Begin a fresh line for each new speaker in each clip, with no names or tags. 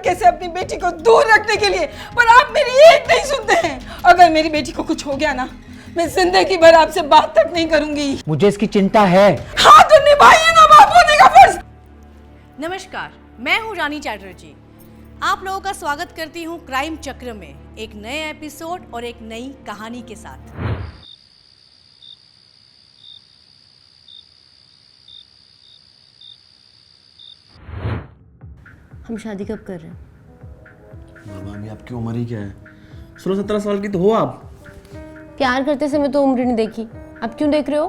लड़के से अपनी बेटी को दूर रखने के लिए, पर आप मेरी एक नहीं सुनते हैं। अगर मेरी बेटी को कुछ हो गया ना, मैं जिंदगी भर आपसे बात तक नहीं करूंगी।
मुझे इसकी चिंता है।
हाँ तो निभाइए ना बाप होने का फर्ज।
नमस्कार, मैं हूं रानी चैटर्जी। आप लोगों का स्वागत करती हूं क्राइम चक्र में एक नए एपिसोड और एक नई कहानी के साथ।
हम शादी कब कर रहे हैं?
मामा अभी आपकी उम्र ही क्या है? 16-17 साल की तो हो आप।
प्यार करते समय तो उम्र नहीं देखी, अब क्यों देख रहे हो?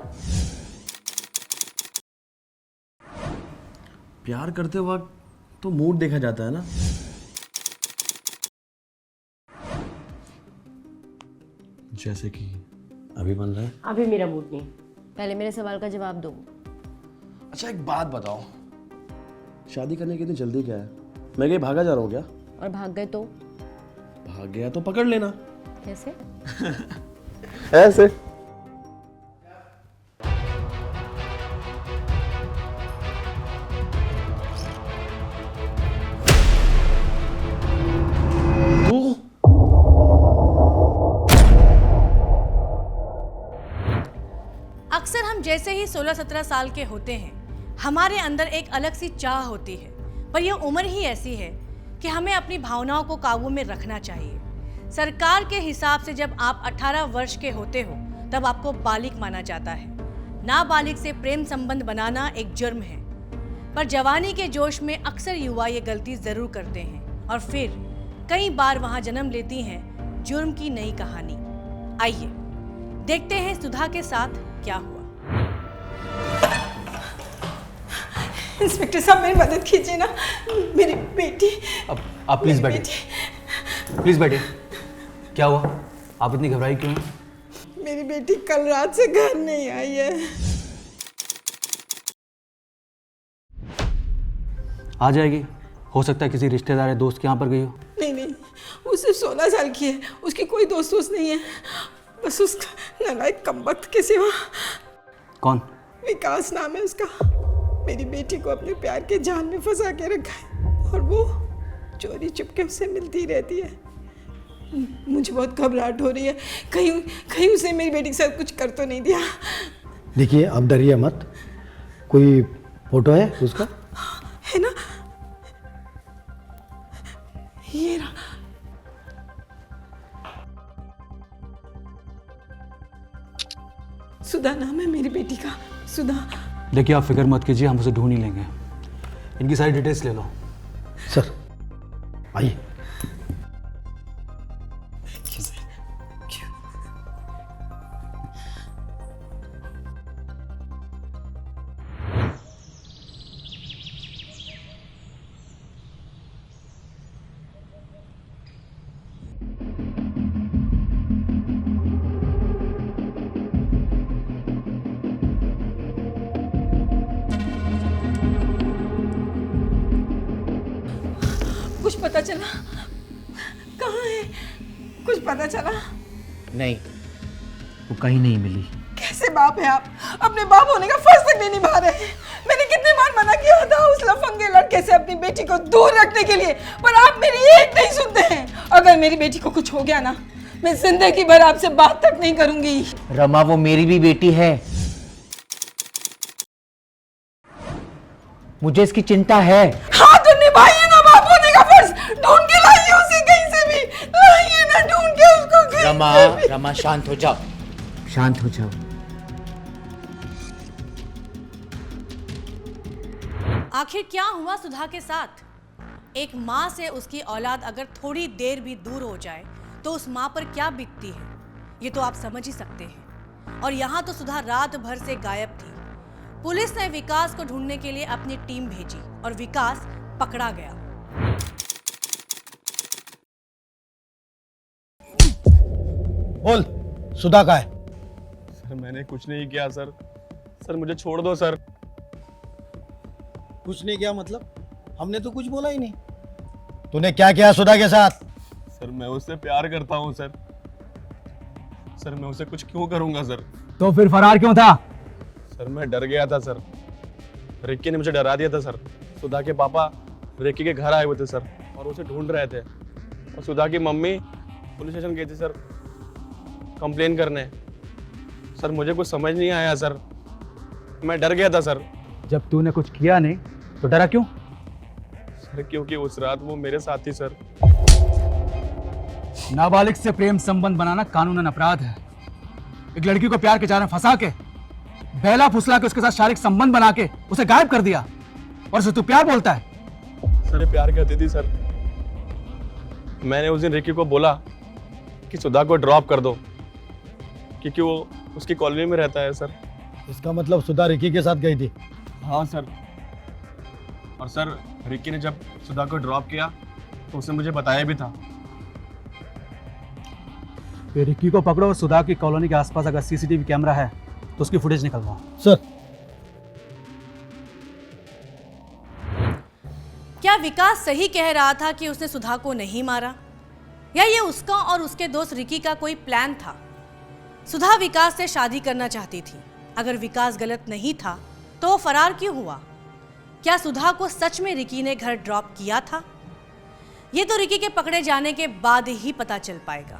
प्यार करते वक्त तो मूड देखा जाता है ना। जैसे कि अभी बन रहा है।
अभी मेरा मूड नहीं, पहले मेरे सवाल का जवाब दो।
अच्छा एक बात बताओ, शादी करने की इतनी जल्दी क्या है? मैं कहीं भागा जा रहा हूँ क्या?
और भाग गए तो?
भाग गया तो पकड़ लेना।
कैसे?
ऐसे।
अक्सर हम जैसे ही 16-17 साल के होते हैं, हमारे अंदर एक अलग सी चाह होती है, पर यह उम्र ही ऐसी है कि हमें अपनी भावनाओं को काबू में रखना चाहिए। सरकार के हिसाब से जब आप 18 वर्ष के होते हो तब आपको बालिग माना जाता है। नाबालिग से प्रेम संबंध बनाना एक जुर्म है, पर जवानी के जोश में अक्सर युवा ये गलती जरूर करते हैं और फिर कई बार वहां जन्म लेती हैं जुर्म की नई कहानी। आइए देखते हैं सुधा के साथ क्या हुआ।
इंस्पेक्टर साहब मेरी मदद कीजिए ना, मेरी बेटी।
आप प्लीज बैठिए, प्लीज बैठिए। क्या हुआ? आप इतनी घबराई क्यों हैं?
मेरी बेटी कल रात से घर नहीं आई है।
आ जाएगी, हो सकता है किसी रिश्तेदार या दोस्त के यहाँ पर गई हो।
नहीं, वो सिर्फ 16 साल की है, उसकी कोई दोस्त नहीं है, बस उसका नालायक कमबख्त के सिवा।
कौन?
विकास नाम है उसका। मेरी बेटी को अपने प्यार के जाल में फंसा के रखा है और वो चोरी चुपके उससे मिलती रहती है। मुझे बहुत घबराहट हो रही है, कहीं उसने मेरी बेटी के साथ कुछ कर तो नहीं दिया।
देखिए आप डरिए मत, कोई फोटो है उसका?
है ना, ये रहा। सुधा नाम है मेरी बेटी का, सुधा।
देखिए आप फिक्र मत कीजिए, हम उसे ढूंढ ही लेंगे। इनकी सारी डिटेल्स ले लो।
सर आइए।
कुछ पता चला? कहाँ है? कुछ पता चला?
नहीं, वो कहीं नहीं मिली।
कैसे बाप है आप? अपने बाप होने का फर्ज तक नहीं निभा रहे। मैंने कितने बार मना किया था उस लफंगे लड़के से अपनी बेटी को दूर रखने के लिए, पर आप मेरी एक नहीं सुनते हैं। अगर मेरी बेटी को कुछ हो गया ना, मैं जिंदगी भर आपसे बात तक नहीं करूंगी।
रमा, वो मेरी भी बेटी है, मुझे इसकी चिंता है।
हाँ तो निभाइए ना बाप होने का फर्ज। ढूंढ के लाइए उसे कहीं से भी, लाइए ना ढूंढ के उसको कहीं
रमा,
से भी।
रमा शांत हो जाओ, शांत हो जाओ।
आखिर क्या हुआ सुधा के साथ? एक माँ से उसकी औलाद अगर थोड़ी देर भी दूर हो जाए तो उस माँ पर क्या बीतती है, ये तो आप समझ ही सकते हैं। और यहाँ तो सुधा रात भर से गायब थी। पुलिस ने विकास को ढूंढने के लिए अपनी टीम भेजी और विकास पकड़ा गया।
बोल, सुधा का है?
सर मैंने कुछ नहीं किया सर। सर मुझे छोड़ दो सर।
कुछ नहीं किया मतलब? हमने तो कुछ बोला ही नहीं। तूने क्या किया सुधा के साथ?
सर मैं उससे प्यार करता हूँ सर। सर मैं उसे कुछ क्यों करूँगा सर?
तो फिर फरार क्यों था?
सर मैं डर गया था सर। रिक्की ने मुझे डरा दिया था सर। सुधा के पापा रिक्की के घर आए हुए थे सर, और उसे ढूंढ रहे थे। और सुधा की मम्मी पुलिस स्टेशन गई थी सर कंप्लेन करने। सर मुझे कुछ समझ नहीं आया सर, मैं डर गया था सर।
जब तूने कुछ किया नहीं तो डरा क्यों?
सर क्योंकि उस रात वो मेरे साथ थी सर।
नाबालिग से प्रेम संबंध बनाना कानूनन अपराध है। एक लड़की को प्यार के जाल में फंसा के, बहला फुसला के उसके साथ शारीरिक संबंध बना के उसे गायब कर दिया, और उसे तू प्यार बोलता है?
सर प्यार करती थी सर। मैंने उस दिन रिकी को बोला कि सुधा को ड्रॉप कर दो, क्योंकि वो उसकी कॉलोनी में रहता है सर।
इसका मतलब सुधा रिकी के साथ गई थी?
हाँ सर। और सर रिकी ने जब सुधा को ड्रॉप किया तो उसने मुझे बताया भी था।
ये रिक्की को पकड़ो और सुधा की कॉलोनी के आसपास अगर सीसीटीवी कैमरा है तो उसकी फुटेज निकलवाओ।
सर।
क्या विकास सही कह रहा था कि उसने सुधा को नहीं मारा, या ये उसका और उसके दोस्त रिकी का कोई प्लान था? सुधा विकास से शादी करना चाहती थी। अगर विकास गलत नहीं था तो वो फरार क्यों हुआ? क्या सुधा को सच में रिकी ने घर ड्रॉप किया था? ये तो रिकी के पकड़े जाने के बाद ही पता चल पाएगा।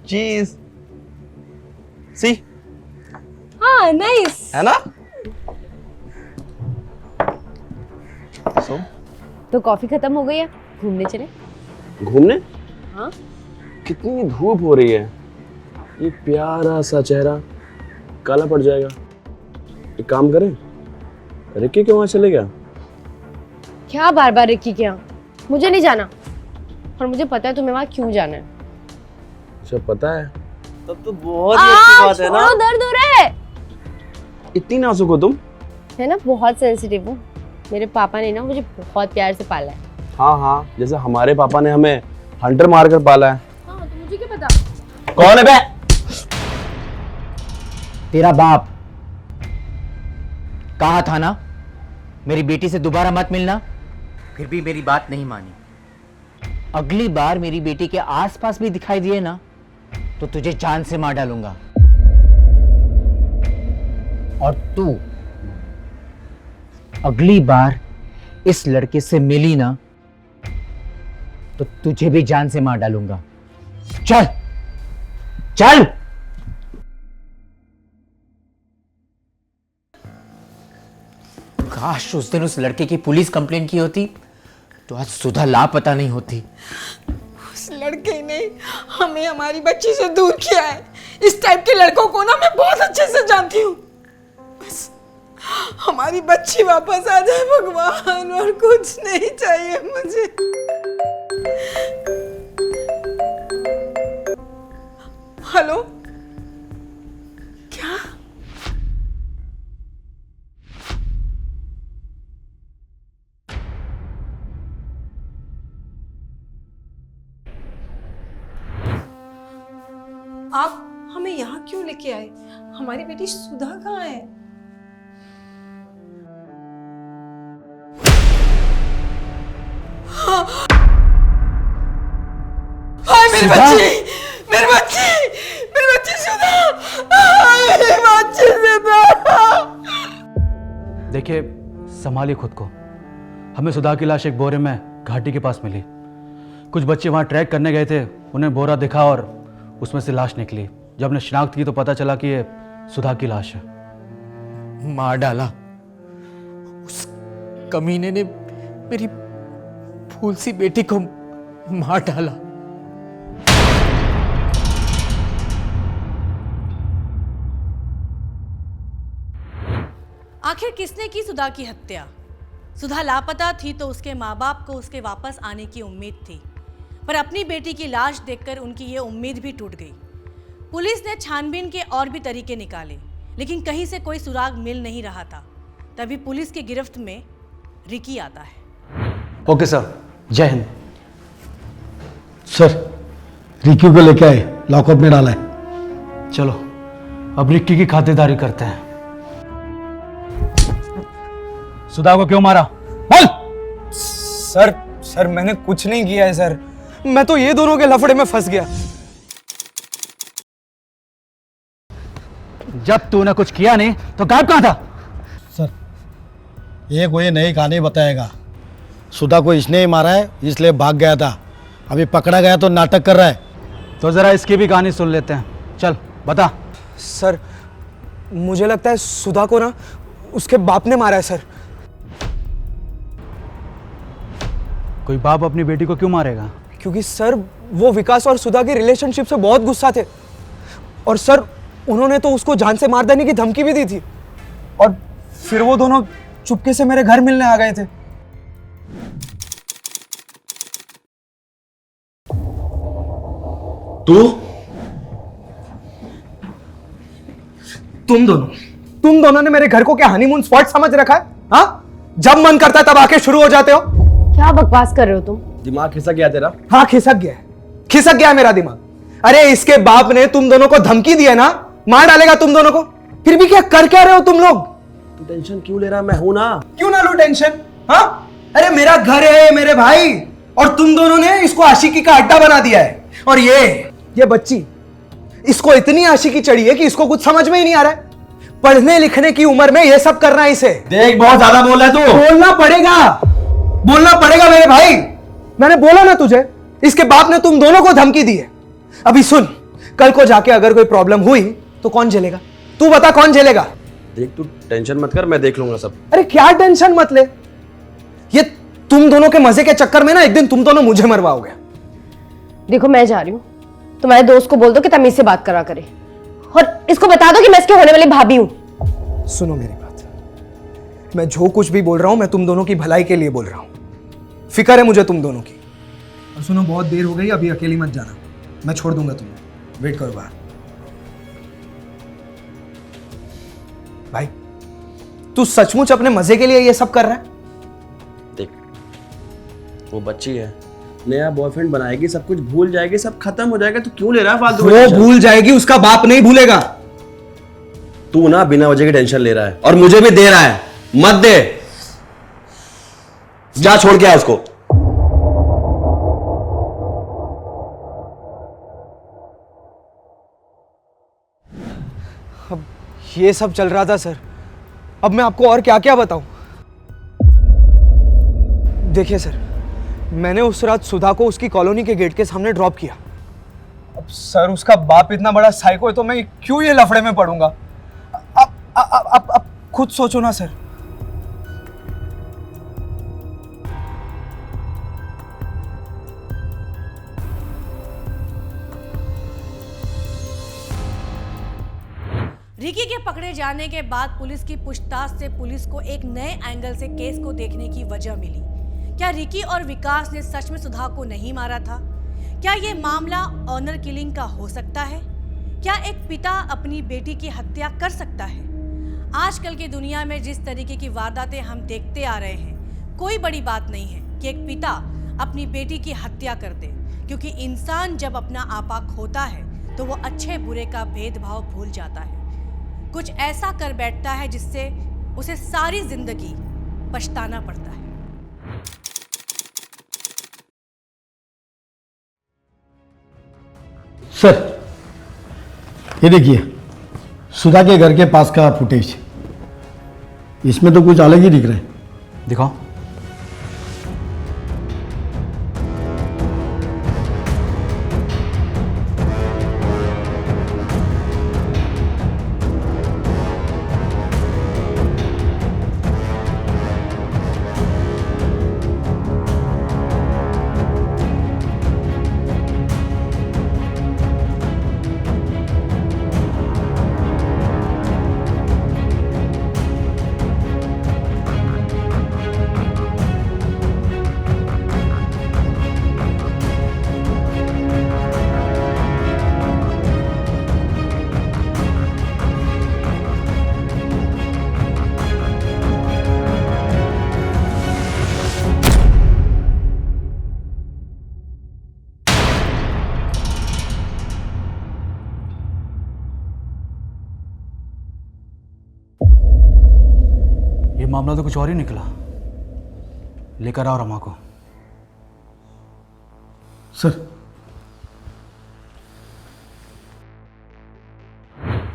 चीज सी
हाँ नाइस।
है ना? सो
तो कॉफी खत्म हो गई है, घूमने चले?
घूमने?
हाँ।
कितनी धूप हो रही है, ये प्यारा सा चेहरा काला पड़ जाएगा। एक काम करें, रिकी के वहां चले गया?
क्या बार बार रिक्की के यहाँ? मुझे नहीं जाना, और मुझे पता है तुम्हें वहाँ क्यों जाना है।
अच्छा पता है?
तब तो बहुत ही अच्छी बात है ना।
छोड़ो, दर्द हो रहा है।
इतनी नाजुक हो तुम?
है ना, बहुत सेंसिटिव हूँ। मेरे पापा ने ना मुझे बहुत प्यार से पाला है।
हाँ हाँ, जैसे हमारे पापा ने हमें हंटर मारकर पाला है।
हाँ, तो मुझे क्या पता।
कौन है बे? तेरा बाप। कहा था ना मेरी बेटी से दोबारा मत मिलना, फिर भी मेरी बात नहीं मानी। अगली बार मेरी बेटी के आसपास भी दिखाई दिए ना तो तुझे जान से मार डालूंगा। और तू अगली बार इस लड़के से मिली ना तो तुझे भी जान से मार डालूंगा। चल चल। काश उस दिन उस लड़के की पुलिस कंप्लेंट की होती तो आज सुधा लापता नहीं होती।
उस लड़के ने हमें हमारी बच्ची से दूर किया है। इस टाइप के लड़कों को ना मैं बहुत अच्छे से जानती हूँ। बस हमारी बच्ची वापस आ जाए भगवान, और कुछ नहीं चाहिए मुझे। हेलो, क्या? आप हमें यहाँ क्यों लेके आए? हमारी बेटी सुधा कहाँ है? हाय मेरी बच्ची, मेरी बच्ची, मेरी बच्ची सुधा, हाय मेरी बच्ची सुधा।
देखिए, संभालिए खुद को। हमें सुधा की लाश एक बोरे में घाटी के पास मिली। कुछ बच्चे वहाँ ट्रैक करने गए थे, उन्हें बोरा दिखा और उसमें से लाश निकली। जब हमने शिनाख्त की तो पता चला कि ये सुधा की लाश है।
मार डाला उस कमीने ने, मेरी फूल सी बेटी को मार डाला।
आखिर किसने की सुधा की हत्या? सुधा लापता थी तो उसके माँ बाप को उसके वापस आने की उम्मीद थी, पर अपनी बेटी की लाश देखकर उनकी ये उम्मीद भी टूट गई। पुलिस ने छानबीन के और भी तरीके निकाले, लेकिन कहीं से कोई सुराग मिल नहीं रहा था। तभी पुलिस की गिरफ्त में रिकी आता है।
ओके सर, जय हिंद।
सर, रिकी को लेके आए, लॉकअप में डाला है।
चलो अब रिक्की की खातिरदारी करते हैं। सुधा को क्यों मारा? बोल।
सर मैंने कुछ नहीं किया है सर, मैं तो ये दोनों के लफड़े में फंस गया।
जब तूने कुछ किया नहीं तो गायब कहां था?
सर, ये कोई नई कहानी बताएगा। सुधा को इसने ही मारा है, इसलिए भाग गया था। अभी पकड़ा गया तो नाटक कर रहा है।
तो ज़रा इसकी भी कहानी सुन लेते हैं। चल बता।
सर मुझे लगता है सुधा को ना उसके बाप ने मारा है सर।
कोई बाप अपनी बेटी को क्यों मारेगा?
क्योंकि सर वो विकास और सुधा की रिलेशनशिप से बहुत गुस्सा थे, और सर उन्होंने तो उसको जान से मार देने की धमकी भी दी थी, और फिर वो दोनों चुपके से मेरे घर मिलने आ गए थे। तुम दोनों ने मेरे घर को क्या हनीमून स्पॉट समझ रखा है? हाँ, जब मन करता है तब आके शुरू हो जाते हो।
क्या बकवास कर रहे हो तुम?
दिमाग खिसक गया तेरा?
हाँ खिसक गया है मेरा दिमाग। अरे इसके बाप ने तुम दोनों को धमकी दी है ना, मार डालेगा तुम दोनों को। फिर भी क्या कर क्या रहे हो तुम लोग?
तू टेंशन क्यों ले रहा? मैं हूं ना।
क्यों ना लो टेंशन? हाँ, अरे मेरा घर है मेरे भाई, और तुम दोनों ने इसको आशिकी का अड्डा बना दिया है। और ये बच्ची, इसको इतनी आशिकी चढ़ी है कि इसको कुछ समझ में ही नहीं आ रहा है। पढ़ने लिखने की उम्र में ये सब करना है इसे।
देख बहुत ज्यादा बोल रहा है तू।
बोलना पड़ेगा मेरे भाई। मैंने बोला ना तुझे, इसके बाप ने तुम दोनों को धमकी दी है। अभी सुन, कल को जाके अगर कोई प्रॉब्लम हुई तो कौन झेलेगा? तू बता कौन झेलेगा?
देख तू टेंशन मत कर, मैं देख लूंगा सब।
अरे क्या टेंशन मत ले, ये तुम दोनों के मजे के चक्कर में ना एक दिन तुम दोनों मुझे मरवाओगे।
देखो मैं जा रही हूँ, तुम्हारे दोस्त को बोल दो कि तमीज से बात करा करे, और इसको बता दो कि मैं इसके होने वाली भाभी हूं।
सुनो मेरी बात, मैं जो कुछ भी बोल रहा हूं मैं तुम दोनों की भलाई के लिए बोल रहा हूं। फिक्र है मुझे तुम दोनों की। और सुनो, बहुत देर हो गई, अभी अकेली मत जाना, मैं छोड़ दूंगा तुम्हें। वेट करो बाहर। भाई तू सचमुच अपने मजे के लिए ये सब कर रहा है?
देख वो बच्ची है, नया बॉयफ्रेंड बनाएगी, सब कुछ भूल जाएगी, सब खत्म हो जाएगा। तू क्यों ले रहा है फालतू?
वो भूल जाएगी, उसका बाप नहीं भूलेगा।
तू ना बिना वजह की टेंशन ले रहा है, और मुझे भी दे रहा है। मत दे, जा छोड़ के आ उसको।
अब ये सब चल रहा था सर, अब मैं आपको और क्या क्या बताऊं। देखिए सर, मैंने उस रात सुधा को उसकी कॉलोनी के गेट के सामने ड्रॉप किया। अब सर उसका बाप इतना बड़ा साइको है तो मैं क्यों ये लफड़े में पड़ूंगा? अब खुद सोचो ना सर।
रिकी के पकड़े जाने के बाद पुलिस की पूछताछ से पुलिस को एक नए एंगल से केस को देखने की वजह मिली। क्या रिकी और विकास ने सच में सुधा को नहीं मारा था? क्या ये मामला ऑनर किलिंग का हो सकता है? क्या एक पिता अपनी बेटी की हत्या कर सकता है? आजकल की दुनिया में जिस तरीके की वारदातें हम देखते आ रहे हैं, कोई बड़ी बात नहीं है कि एक पिता अपनी बेटी की हत्या कर दे, क्योंकि इंसान जब अपना आपा खोता है तो वो अच्छे बुरे का भेदभाव भूल जाता है, कुछ ऐसा कर बैठता है जिससे उसे सारी जिंदगी पछताना पड़ता है।
सर ये देखिए, सुधा के घर के पास का फुटेज, इसमें तो कुछ अलग ही दिख रहा है।
दिखाओ। ये मामला तो कुछ और ही निकला। लेकर आओ रमा को।
सर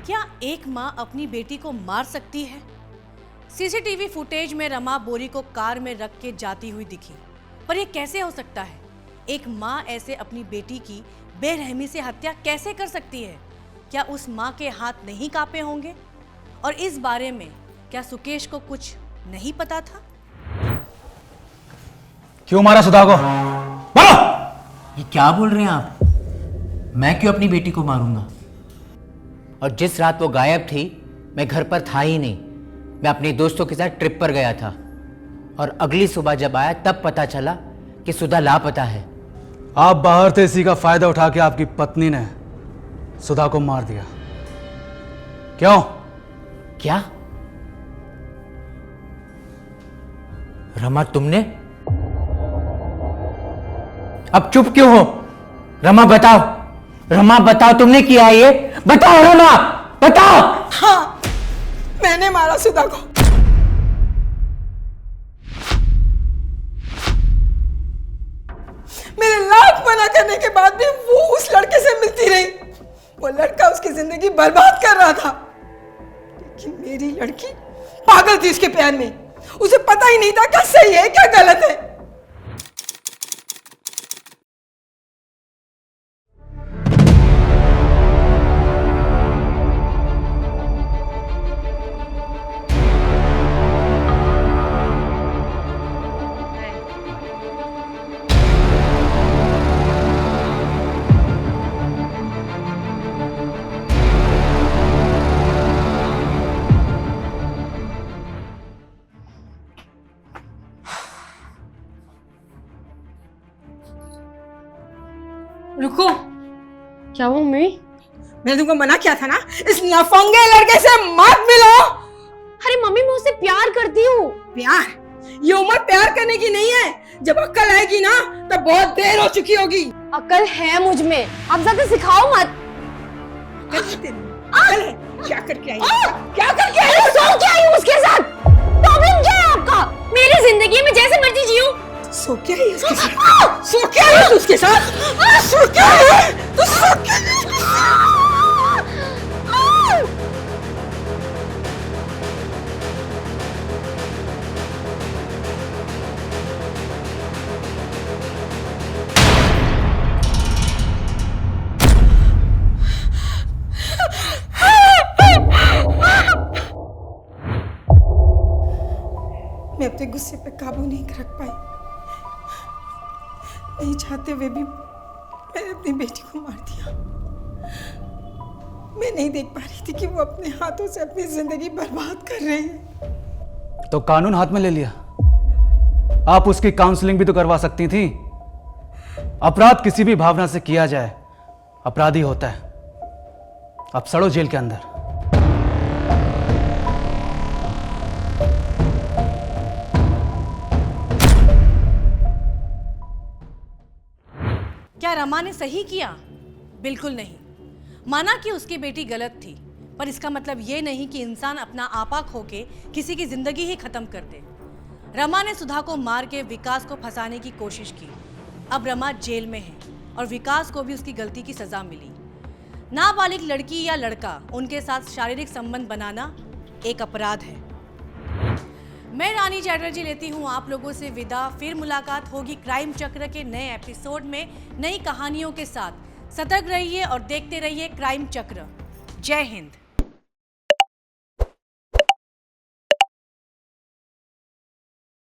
क्या एक माँ अपनी बेटी को मार सकती है? सीसीटीवी फुटेज में रमा बोरी को कार में रख के जाती हुई दिखी, पर यह कैसे हो सकता है? एक माँ ऐसे अपनी बेटी की बेरहमी से हत्या कैसे कर सकती है? क्या उस माँ के हाथ नहीं कांपे होंगे? और इस बारे में क्या सुकेश को कुछ नहीं पता था?
क्यों मारा सुधा को? बोलो।
ये क्या बोल रहे हैं आप? मैं क्यों अपनी बेटी को मारूंगा? और जिस रात वो गायब थी मैं घर पर था ही नहीं। मैं अपने दोस्तों के साथ ट्रिप पर गया था और अगली सुबह जब आया तब पता चला कि सुधा लापता है।
आप बाहर थे, इसी का फायदा उठा के आपकी पत्नी ने सुधा को मार दिया। क्यों?
क्या? रमा तुमने? अब चुप क्यों हो? रमा बताओ, रमा बताओ, तुमने किया ये? बताओ रमा, बताओ।
हाँ, मैंने मारा सुधा को। मेरे लाख मना करने के बाद भी वो उस लड़के से मिलती रही। वो लड़का उसकी जिंदगी बर्बाद कर रहा था, लेकिन मेरी लड़की पागल थी उसके प्यार में। उसे पता ही नहीं था क्या सही है क्या गलत है। रुको,
क्या हुआ मम्मी?
मैंने तुमको मना किया था ना, इस नफंगे लड़के से मत मिलो।
अरे मम्मी, मैं उससे प्यार करती हूँ।
प्यार? ये उम्र प्यार करने की नहीं है। जब अक्ल आएगी ना तब बहुत देर हो चुकी होगी।
अकल है मुझ में, आप ज्यादा सिखाओ मत।
अकल है? क्या करके आई? क्या करके आई?
सो क्या आई उसके साथ? प्रॉब्लम क्या है आपका? मेरी जिंदगी में जैसे मर्जी जियो।
सो क्या है उसके साथ? सो क्या है उसके साथ? सो क्या है? तो सो क्या है? मैं अपने गुस्से पे काबू नहीं रख पाई। नहीं चाहते हुए भी मैंने अपनी बेटी को मार दिया। मैं नहीं देख पा रही थी कि वो अपने हाथों से अपनी जिंदगी बर्बाद कर रही है।
तो कानून हाथ में ले लिया। आप उसकी काउंसलिंग भी तो करवा सकती थी। अपराध किसी भी भावना से किया जाए अपराधी होता है। अब सड़ो जेल के अंदर।
क्या रमा ने सही किया? बिल्कुल नहीं। माना कि उसकी बेटी गलत थी, पर इसका मतलब ये नहीं कि इंसान अपना आपा खो के किसी की जिंदगी ही खत्म कर दे। रमा ने सुधा को मार के विकास को फंसाने की कोशिश की। अब रमा जेल में है और विकास को भी उसकी गलती की सजा मिली। नाबालिग लड़की या लड़का, उनके साथ शारीरिक संबंध बनाना एक अपराध है। मैं रानी चैटर्जी लेती हूँ आप लोगों से विदा। फिर मुलाकात होगी क्राइम चक्र के नए एपिसोड में नई कहानियों के साथ। सतर्क रहिए और देखते रहिए क्राइम चक्र। जय हिंद।